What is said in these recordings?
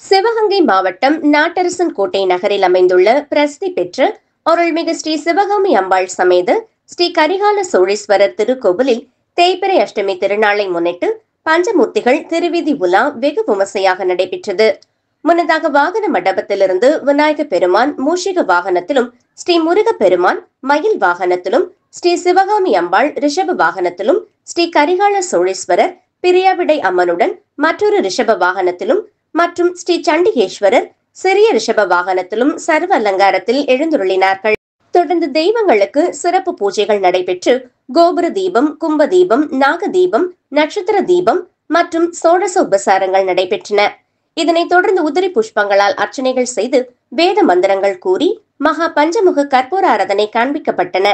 சிவகங்கை மாவட்டம் நாட்டரசன் கோட்டை நகரில் அமைந்துள்ள பிரசித்தி பெற்ற அருள்மிகு ஸ்ரீ சிவகாமி அம்பாள் சமேத ஸ்ரீ கரிகால சோழீஸ்வரர் திருக்கோவிலில் தேய்பிறை அஷ்டமி திருநாளை முன்னிட்டு பஞ்சமூர்த்திகள் திருவீதி உலா வெகு விமர்சையாக நடைபெற்றது. முன்னதாக வாகன மண்டபத்திலிருந்து விநாயக பெருமான் மூஷிக வாகனத்திலும், ஸ்ரீ முருக பெருமான் மயில் வாகனத்திலும், ஸ்ரீ சிவகாமி அம்பாள் ரிஷப வாகனத்திலும், ஸ்ரீ கரிகால சோழீஸ்வரர் பிரியாவிடை அம்மனுடன் மற்றொரு ரிஷப வாகனத்திலும் மற்றும் ஸ்ரீ சண்டிகேஸ்வரர் சிறிய ரிஷப வாகனத்திலும் சர்வ அலங்காரத்தில் எழுந்துருளினார்கள். தொடர்ந்து தெய்வங்களுக்கு சிறப்பு பூஜைகள் நடைபெற்று கோபுர தீபம், கும்ப தீபம், நாக தீபம், நட்சத்திர தீபம் மற்றும் சோடச உபசாரங்கள் நடைபெற்றன. இதனைத் தொடர்ந்து உதிரி புஷ்பங்களால் அர்ச்சனைகள் செய்து வேத மந்திரங்கள் கூறி மகா பஞ்சமுக கற்பூர ஆராதனை காண்பிக்கப்பட்டன.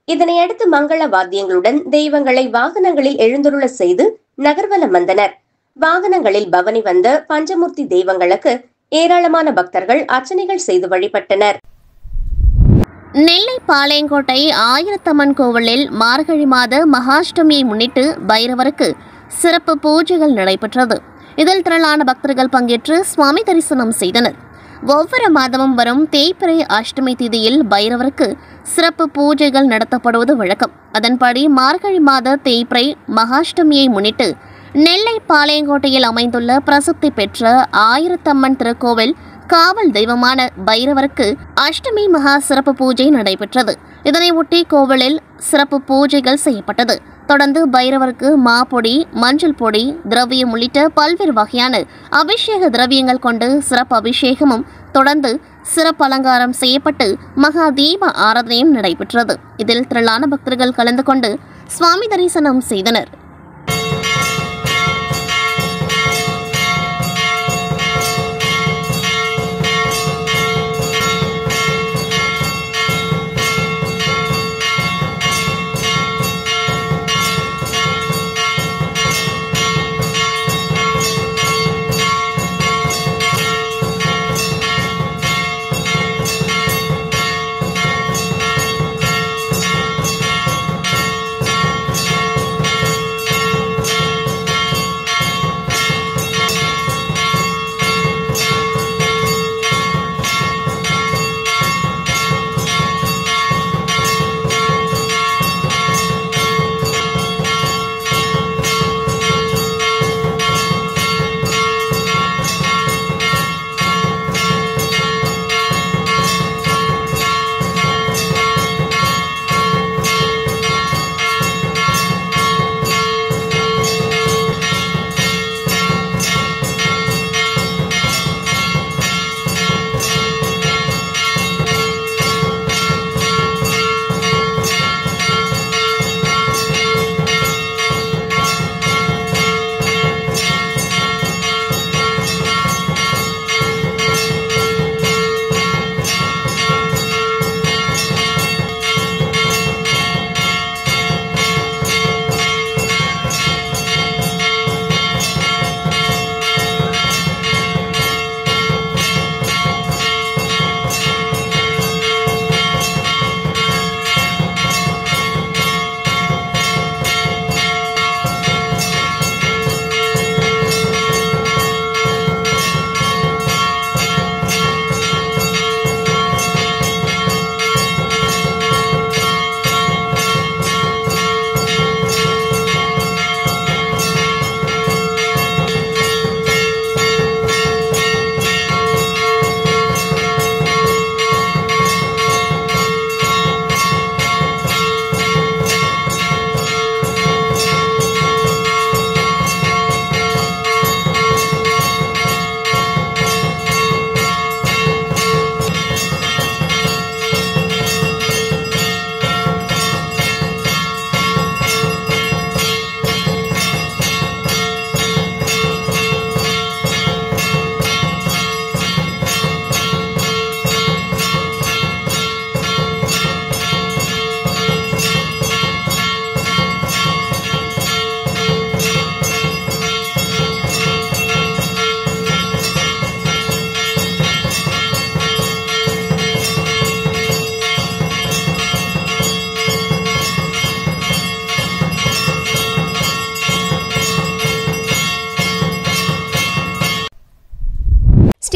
இதனையடுத்து மங்கள வாத்தியங்களுடன் தெய்வங்களை வாகனங்களில் எழுந்துருள செய்து நகர்வலம் வந்தனர். வாகனங்களில் பவனி வந்த பஞ்சமூர்த்தி தெய்வங்களுக்கு ஏராளமான பக்தர்கள் அர்ச்சனைகள் செய்து வழிபட்டனர். நெல்லை பாளையங்கோட்டை ஆயிரத்தம்மன் கோவிலில் மார்கழி மாத மகாஷ்டமியை முன்னிட்டு பைரவருக்கு சிறப்பு பூஜைகள் நடைபெற்றது. இதில் திரளான பக்தர்கள் பங்கேற்று சுவாமி தரிசனம் செய்தனர். ஒவ்வொரு மாதமும் வரும் தேய்பிறை அஷ்டமி திதியில் பைரவருக்கு சிறப்பு பூஜைகள் நடத்தப்படுவது வழக்கம். அதன்படி மார்கழி மாத தேய்பிறை மகாஷ்டமியை முன்னிட்டு நெல்லை பாளையங்கோட்டையில் அமைந்துள்ள பிரசித்தி பெற்ற ஆயிரத்தம்மன் திருக்கோவில் காவல் தெய்வமான பைரவருக்கு அஷ்டமி மகா சிறப்பு பூஜை நடைபெற்றது. இதனை ஒட்டி கோவிலில் சிறப்பு பூஜைகள் செய்யப்பட்டது. தொடர்ந்து பைரவருக்கு மாப்பொடி, மஞ்சள் பொடி, திரவியம் உள்ளிட்ட பல்வேறு வகையான அபிஷேக திரவியங்கள் கொண்டு சிறப்பு அபிஷேகமும் தொடர்ந்து சிறப்பு அலங்காரம் செய்யப்பட்டு மகா தீப ஆராதனையும் நடைபெற்றது. இதில் திரளான பக்தர்கள் கலந்து கொண்டு சுவாமி தரிசனம் செய்தனர்.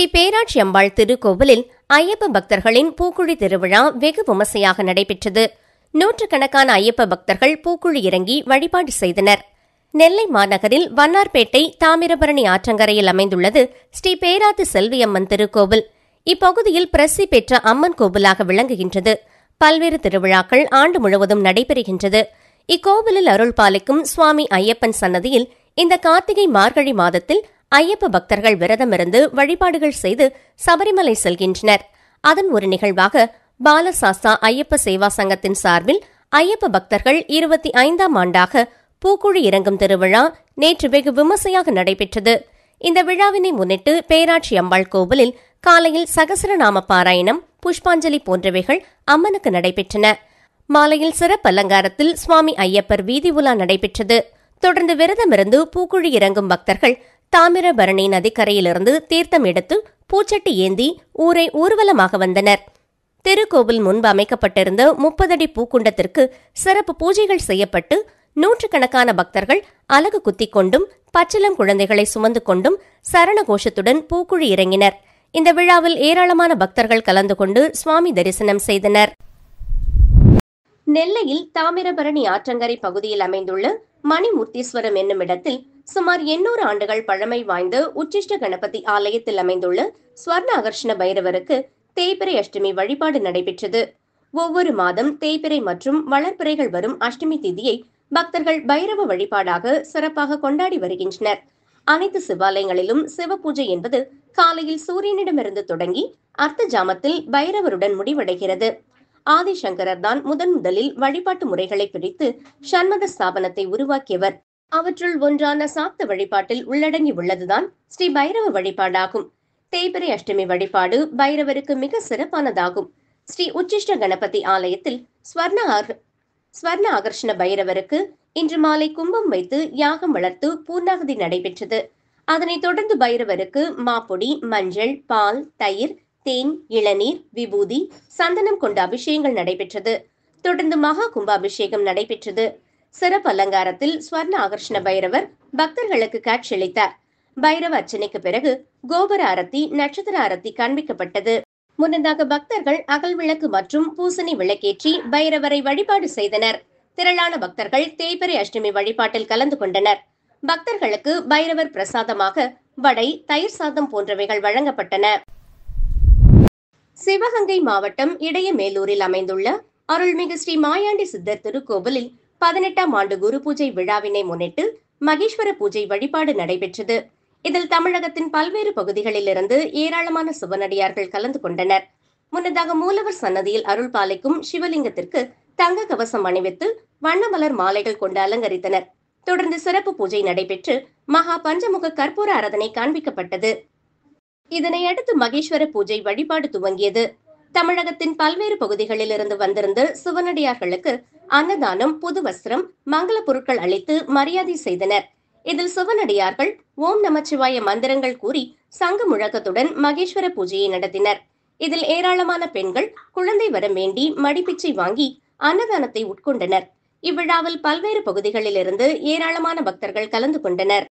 ஸ்ரீ பேராட்சி அம்பாள் திருக்கோவிலில் ஐயப்ப பக்தர்களின் பூக்குழி திருவிழா வெகு விமர்சையாக நடைபெற்றது. நூற்றுக்கணக்கான ஐயப்ப பக்தர்கள் பூக்குழி இறங்கி வழிபாடு செய்தனர். நெல்லை மாநகரில் வண்ணார்பேட்டை தாமிரபரணி ஆற்றங்கரையில் அமைந்துள்ளது ஸ்ரீ பேராத்து செல்வியம்மன் திருக்கோவில். இப்பகுதியில் பிரசித்தி பெற்ற அம்மன் கோவிலாக விளங்குகின்றது. பல்வேறு திருவிழாக்கள் ஆண்டு முழுவதும் நடைபெறுகின்றது. இக்கோவிலில் அருள் பாலிக்கும் சுவாமி ஐயப்பன் சன்னதியில் இந்த கார்த்திகை மார்கழி மாதத்தில் ஐயப்ப பக்தர்கள் விரதமிருந்து வழிபாடுகள் செய்து சபரிமலை செல்கின்றனர். அதன் ஒரு நிகழ்வாக பாலசாஸ்தா ஐயப்ப சேவா சங்கத்தின் சார்பில் ஐயப்ப பக்தர்கள் 25ஆம் ஆண்டாக பூக்குழி இறங்கும் திருவிழா நேற்று வெகு விமர்சையாக நடைபெற்றது. இந்த விழாவினை முன்னிட்டு பேராட்சி அம்பாள் கோவிலில் காலையில் சகசரநாம பாராயணம், புஷ்பாஞ்சலி போன்றவைகள் அம்மனுக்கு நடைபெற்றன. மாலையில் சிறப்பு அலங்காரத்தில் சுவாமி ஐயப்பர் வீதி உலா நடைபெற்றது. தொடர்ந்து விரதமிருந்து பூக்குழி இறங்கும் பக்தர்கள் தாமிரபரணி நதிக்கரையிலிருந்து தீர்த்தம் எடுத்து பூச்சட்டி ஏந்தி ஊரை ஊர்வலமாக வந்தனர். திருக்கோவில் முன்பு அமைக்கப்பட்டிருந்த 30 அடி பூக்குண்டத்திற்கு சிறப்பு பூஜைகள் செய்யப்பட்டு நூற்றுக்கணக்கான பக்தர்கள் அலகு குத்திக் கொண்டும் பச்சிளம் குழந்தைகளை சுமந்து கொண்டும் சரண கோஷத்துடன் பூக்குழி இறங்கினர். இந்த விழாவில் ஏராளமான பக்தர்கள் கலந்து கொண்டு சுவாமி தரிசனம் செய்தனர். நெல்லையில் தாமிரபரணி ஆற்றங்கரை பகுதியில் அமைந்துள்ள மணிமூர்த்தீஸ்வரம் என்னும் இடத்தில் சுமார் 800 ஆண்டுகள் பழமை வாய்ந்த உச்சிஷ்ட கணபதி ஆலயத்தில் அமைந்துள்ள ஸ்வர்ண ஆகர்ஷண பைரவருக்கு தேய்பிறை அஷ்டமி வழிபாடு நடைபெற்றது. ஒவ்வொரு மாதம் தேய்பிறை மற்றும் வளர்பிறைகள் வரும் அஷ்டமி திதியை பக்தர்கள் பைரவ வழிபாடாக சிறப்பாக கொண்டாடி வருகின்றனர். அனைத்து சிவாலயங்களிலும் சிவ பூஜை என்பது காலையில் சூரியனிடமிருந்து தொடங்கி அர்த்த ஜாமத்தில் பைரவருடன் முடிவடைகிறது. ஆதிசங்கரர் தான் முதலில் வழிபாட்டு முறைகளை பிரித்து சண்மத ஸ்தாபனத்தை உருவாக்கியவர். அவற்றுள் ஒன்றான சாக்த வழிபாட்டில் உள்ளடங்கி உள்ளதுதான் ஸ்ரீ பைரவ வழிபாடாகும். தேய்பிறை அஷ்டமி வழிபாடு பைரவருக்கு மிக சிறப்பானதாகும். ஸ்ரீ உச்சிஷ்ட கணபதி ஆலயத்தில் ஸ்வர்ண ஆகர்ஷண பைரவருக்கு இன்று மாலை கும்பம் வைத்து யாகம் வளர்த்து பூர்ணாகுதி நடைபெற்றது. அதனைத் தொடர்ந்து பைரவருக்கு மாப்பொடி, மஞ்சள், பால், தயிர், தேன், இளநீர், விபூதி, சந்தனம் கொண்ட அபிஷேகங்கள் நடைபெற்றது. தொடர்ந்து மகா கும்பாபிஷேகம் நடைபெற்றது. சிறப்பு அலங்காரத்தில் ஸ்வர்ண ஆகர்ஷண பைரவர் பக்தர்களுக்கு காட்சியளித்தார். பைரவ அர்ச்சனைக்கு பிறகு கோபுர அரத்தி, நட்சத்திர அரத்தி காண்பிக்கப்பட்டது. முன்னதாக பக்தர்கள் அகல் விளக்கு மற்றும் பூசணி விளக்கேற்றி பைரவரை வழிபாடு செய்தனர். திரளான பக்தர்கள் தேய்பிறை அஷ்டமி வழிபாட்டில் கலந்து கொண்டனர். பக்தர்களுக்கு பைரவர் பிரசாதமாக வடை, தயிர் சாதம் போன்றவைகள் வழங்கப்பட்டன. சிவகங்கை மாவட்டம் இடையமேலூரில் அமைந்துள்ள அருள்மிகு ஸ்ரீ மாயாண்டி சித்தர் திருக்கோவிலில் 18ஆம் ஆண்டு குரு பூஜை விழாவினை முன்னிட்டு மகேஸ்வர பூஜை வழிபாடு நடைபெற்றது. இதில் தமிழகத்தின் பல்வேறு பகுதிகளில் இருந்து ஏராளமான சிவனடியார்கள் கலந்து கொண்டனர். முன்னதாக மூலவர் சன்னதியில் அருள் பாலிக்கும் சிவலிங்கத்திற்கு தங்க கவசம் அணிவித்து வண்ணமலர் மாலைகள் கொண்டு அலங்கரித்தனர். தொடர்ந்து சிறப்பு பூஜை நடைபெற்று மகா பஞ்சமுக கற்பூர ஆராதனை காண்பிக்கப்பட்டது. இதனையடுத்து மகேஸ்வர பூஜை வழிபாடு துவங்கியது. தமிழகத்தின் பல்வேறு பகுதிகளில் இருந்து வந்திருந்த சிவனடியார்களுக்கு அன்னதானம், புது வஸ்திரம், மங்கள பொருட்கள் அளித்து மரியாதை செய்தனர். இதில் சிவனடியார்கள் ஓம் நமச்சிவாய மந்திரங்கள் கூறி சங்க முழக்கத்துடன் மகேஸ்வர பூஜையை நடத்தினர். இதில் ஏராளமான பெண்கள் குழந்தை வரம் வேண்டி மடிப்பிச்சை வாங்கி அன்னதானத்தை உட்கொண்டனர். இவ்விழாவில் பல்வேறு பகுதிகளில் இருந்து ஏராளமான பக்தர்கள் கலந்து கொண்டனர்.